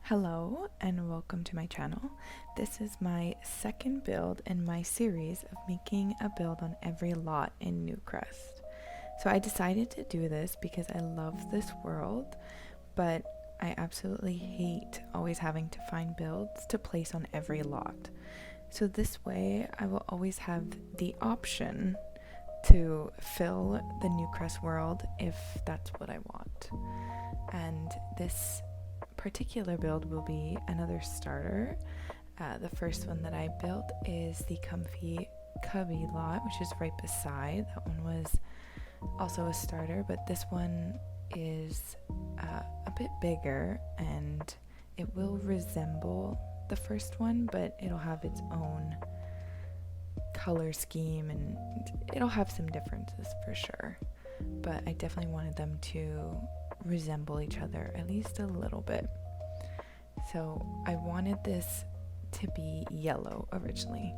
Hello and welcome to my channel. This is my second build in my series of making a build on every lot in Newcrest. So I decided to do this because I love this world, but I absolutely hate always having to find builds to place on every lot. So this way I will always have the option to fill the Newcrest world if that's what I want. And this particular build will be another starter. The first one that I built is the comfy cubby lot, which is right beside. That one was also a starter, but this one is a bit bigger and it will resemble the first one, but it'll have its own color scheme and it'll have some differences for sure. But I definitely wanted them to resemble each other at least a little bit. So I wanted this to be yellow originally.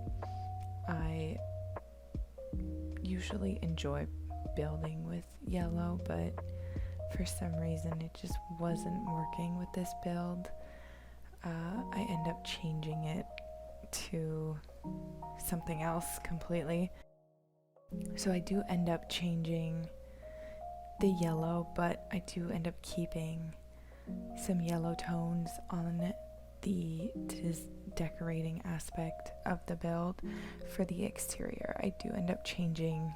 I usually enjoy building with yellow, but for some reason it just wasn't working with this build. I end up changing it to something else completely. So I do end up changing the yellow, but I do end up keeping some yellow tones on the decorating aspect of the build. For the exterior, I do end up changing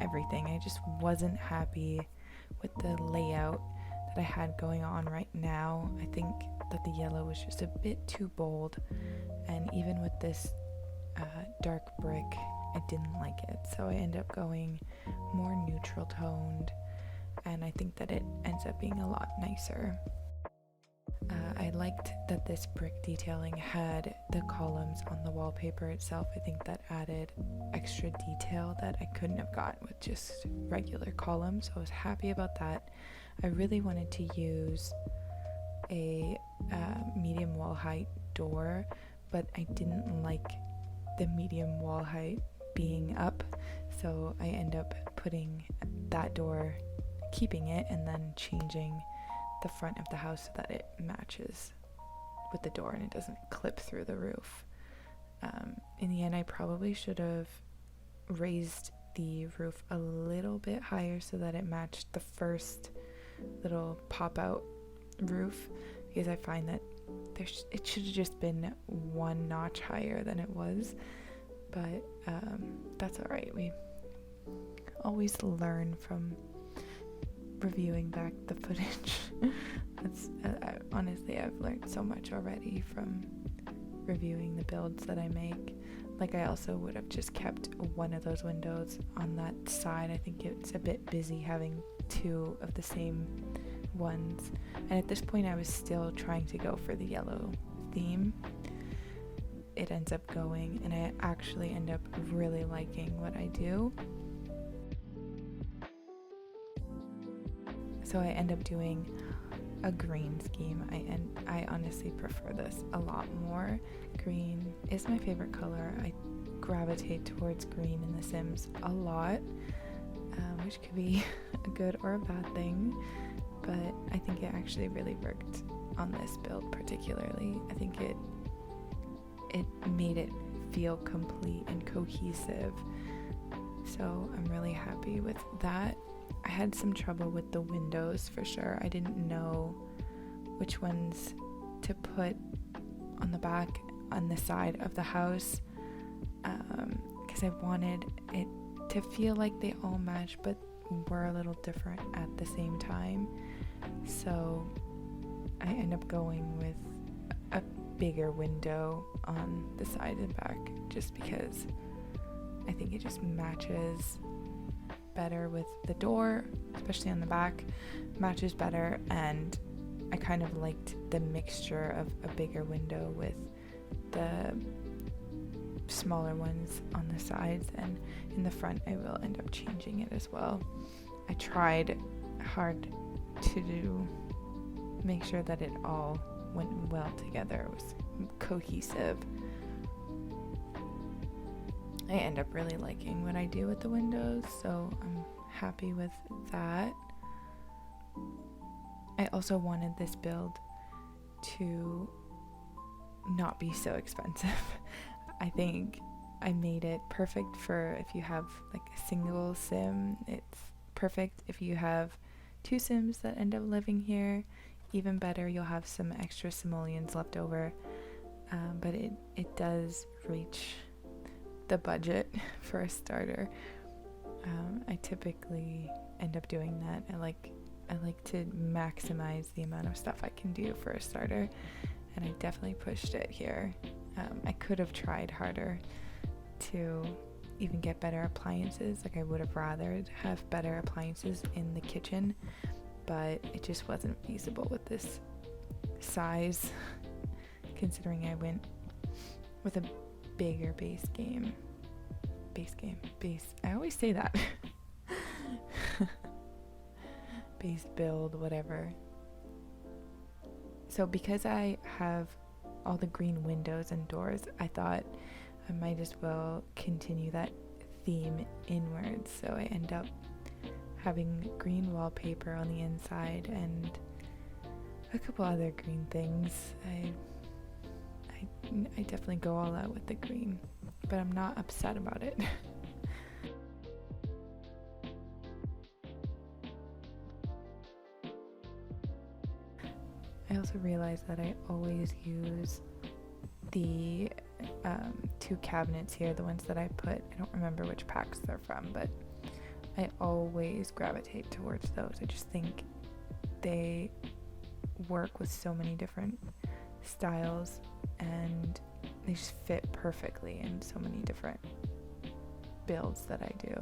everything. I just wasn't happy with the layout that I had going on right now. I think that the yellow was just a bit too bold, and even with this dark brick, I didn't like it. So I end up going more neutral toned, and I think that it ends up being a lot nicer. I liked that this brick detailing had the columns on the wallpaper itself. I think that added extra detail that I couldn't have got with just regular columns, so I was happy about that. I really wanted to use a medium wall height door, but I didn't like the medium wall height being up, so I end up putting that door, keeping it, and then changing the front of the house so that it matches with the door and it doesn't clip through the roof. In the end, I probably should have raised the roof a little bit higher so that it matched the first little pop-out roof, because I find that it should have just been one notch higher than it was, but that's alright. We always learn from reviewing back the footage. That's honestly, I've learned so much already from reviewing the builds that I make. Like, I also would have just kept one of those windows on that side. I think it's a bit busy having two of the same ones, and at this point I was still trying to go for the yellow theme. It ends up going, and I actually end up really liking what I do. So I end up doing a green scheme. I honestly prefer this a lot more. Green is my favorite color. I gravitate towards green in The Sims a lot, which could be a good or a bad thing, but I think it actually really worked on this build particularly. I think it made it feel complete and cohesive, so I'm really happy with that. I had some trouble with the windows for sure. I didn't know which ones to put on the back, on the side of the house, because I wanted it to feel like they all match but were a little different at the same time. So I end up going with a bigger window on the side and back just because I think it just matches better with the door, especially on the back, matches better, and I kind of liked the mixture of a bigger window with the smaller ones on the sides, and in the front I will end up changing it as well. I tried hard to make sure that it all went well together, it was cohesive. I end up really liking what I do with the windows, so I'm happy with that. I also wanted this build to not be so expensive. I think I made it perfect for if you have like a single sim. It's perfect if you have 2 sims that end up living here. Even better, you'll have some extra simoleons left over. But it does reach the budget for a starter. I typically end up doing that. I like to maximize the amount of stuff I can do for a starter, and I definitely pushed it here. I could have tried harder to even get better appliances. Like, I would have rather have better appliances in the kitchen, but it just wasn't feasible with this size, considering I went with a bigger base. I always say that. Base build, whatever. So because I have all the green windows and doors, I thought I might as well continue that theme inwards. So I end up having green wallpaper on the inside and a couple other green things. I definitely go all out with the green, but I'm not upset about it. I also realized that I always use the 2 cabinets here, the ones that I put. I don't remember which packs they're from, but I always gravitate towards those. I just think they work with so many different styles, and they just fit perfectly in so many different builds that I do.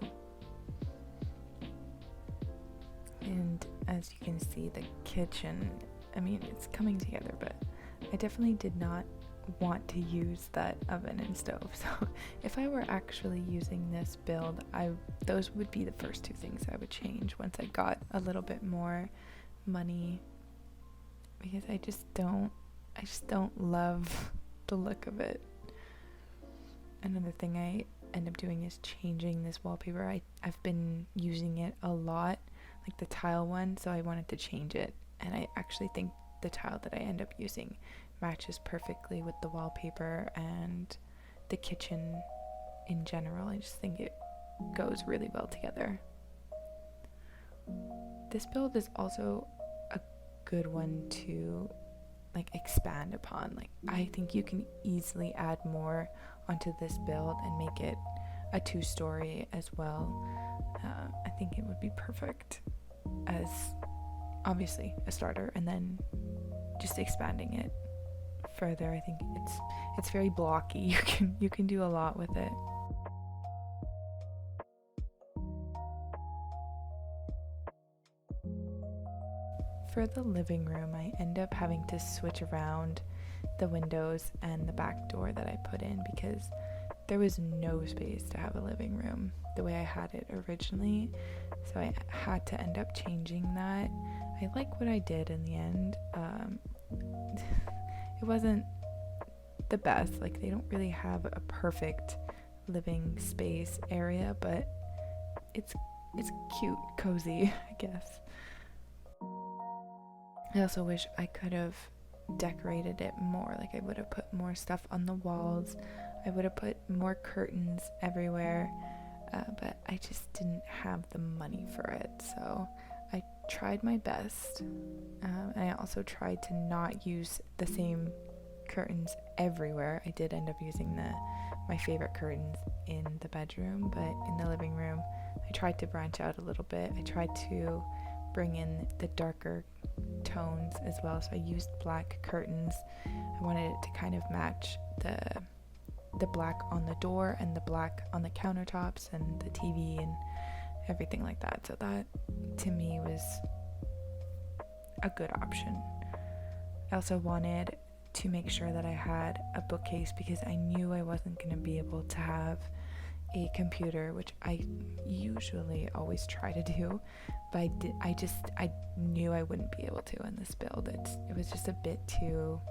And as you can see, the kitchen, I mean, it's coming together, but I definitely did not want to use that oven and stove. So if I were actually using this build, those would be the first 2 things I would change once I got a little bit more money, because I just don't love the look of it. Another thing I end up doing is changing this wallpaper. I've been using it a lot, like the tile one, so I wanted to change it, and I actually think the tile that I end up using matches perfectly with the wallpaper and the kitchen in general. I just think it goes really well together. This build is also a good one to like expand upon. Like, I think you can easily add more onto this build and make it a 2-story as well. I think it would be perfect as obviously a starter, and then just expanding it further. I think it's very blocky. You can do a lot with it. For the living room, I end up having to switch around the windows and the back door that I put in, because there was no space to have a living room the way I had it originally, so I had to end up changing that. I like what I did in the end. It wasn't the best. Like, they don't really have a perfect living space area, but it's cute, cozy, I guess. I also wish I could have decorated it more. Like, I would have put more stuff on the walls. I would have put more curtains everywhere, but I just didn't have the money for it. So I tried my best. And I also tried to not use the same curtains everywhere. I did end up using my favorite curtains in the bedroom, but in the living room, I tried to branch out a little bit. I tried to bring in the darker tones as well, so I used black curtains. I wanted it to kind of match the black on the door and the black on the countertops and the TV and everything like that. So that to me was a good option. I also wanted to make sure that I had a bookcase, because I knew I wasn't going to be able to have a computer, which I usually always try to do, but I knew I wouldn't be able to in this build. It was just a bit too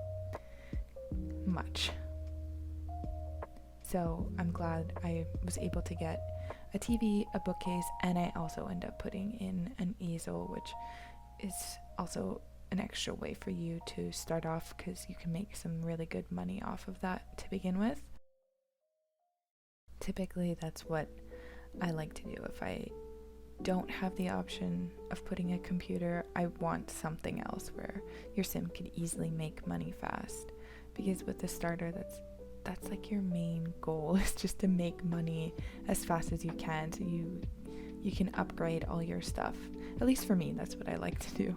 much. So I'm glad I was able to get a TV, a bookcase, and I also end up putting in an easel, which is also an extra way for you to start off, because you can make some really good money off of that to begin with. Typically, that's what I like to do. If I don't have the option of putting a computer, I want something else where your sim could easily make money fast, because with the starter, that's like your main goal, is just to make money as fast as you can, so you can upgrade all your stuff. At least for me, that's what I like to do.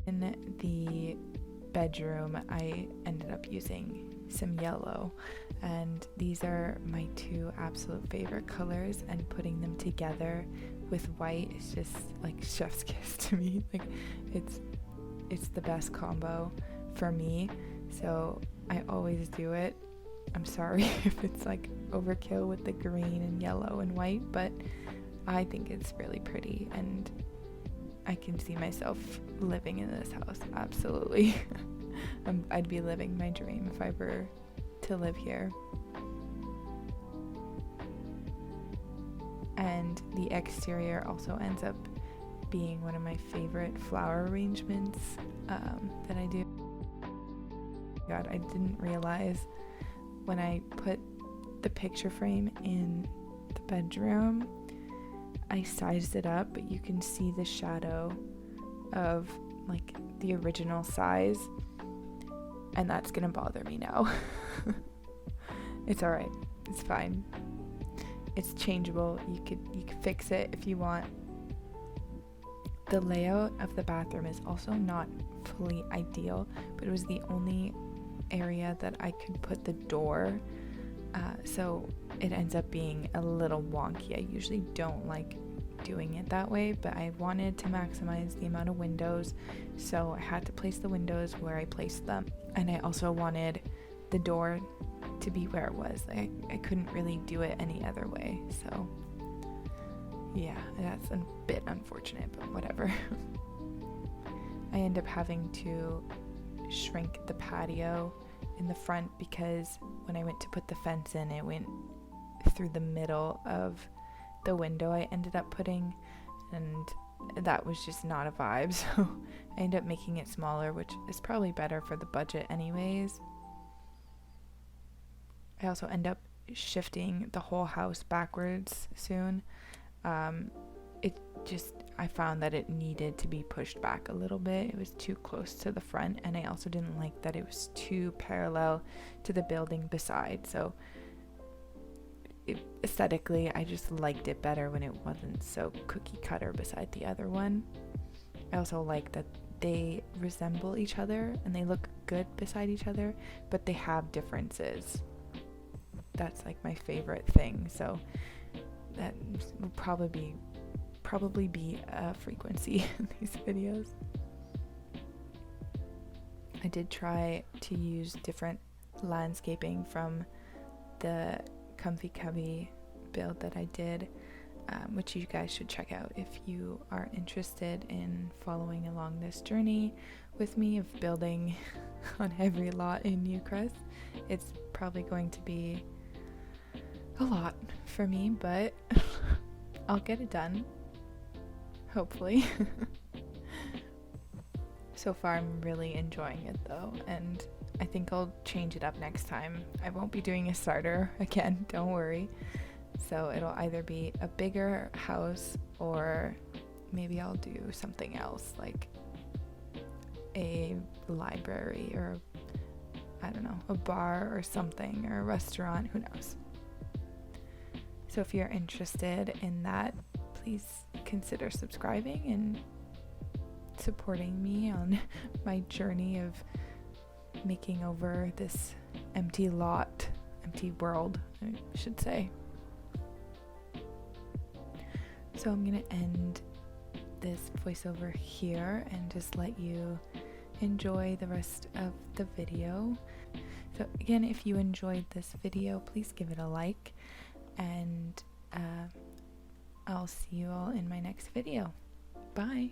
In the bedroom, I ended up using some yellow, and these are my two absolute favorite colors, and putting them together with white is just like chef's kiss to me. Like it's the best combo for me, so I always do it. I'm sorry if it's like overkill with the green and yellow and white, but I think it's really pretty, and I can see myself living in this house, absolutely. I'd be living my dream if I were to live here. And the exterior also ends up being one of my favorite flower arrangements that I do. God, I didn't realize when I put the picture frame in the bedroom, I sized it up, but you can see the shadow of like the original size, and that's gonna bother me now. It's alright, it's fine. It's changeable. You could fix it if you want. The layout of the bathroom is also not fully ideal, but it was the only area that I could put the door, so it ends up being a little wonky. I usually don't like doing it that way, but I wanted to maximize the amount of windows, so I had to place the windows where I placed them, and I also wanted the door to be where it was. I couldn't really do it any other way, so yeah, that's a bit unfortunate, but whatever. I end up having to shrink the patio in the front, because when I went to put the fence in, it went through the middle of the window I ended up putting, and that was just not a vibe, so I ended up making it smaller, which is probably better for the budget anyways. I also end up shifting the whole house backwards soon. I found that it needed to be pushed back a little bit. It was too close to the front, and I also didn't like that it was too parallel to the building beside. So aesthetically, I just liked it better when it wasn't so cookie cutter beside the other one. I also like that they resemble each other and they look good beside each other, but they have differences. That's like my favorite thing. So that will probably be a frequency in these videos. I did try to use different landscaping from the Comfy Cubby build that I did, which you guys should check out if you are interested in following along this journey with me of building on every lot in Newcrest. It's probably going to be a lot for me, but I'll get it done, hopefully. So far I'm really enjoying it though, and I think I'll change it up next time. I won't be doing a starter again, don't worry. So it'll either be a bigger house, or maybe I'll do something else, like a library, or I don't know, a bar or something, or a restaurant, who knows. So if you're interested in that, please consider subscribing and supporting me on my journey of making over this empty world, I should say. So I'm gonna end this voiceover here and just let you enjoy the rest of the video. So again, if you enjoyed this video, please give it a like, and I'll see you all in my next video. Bye.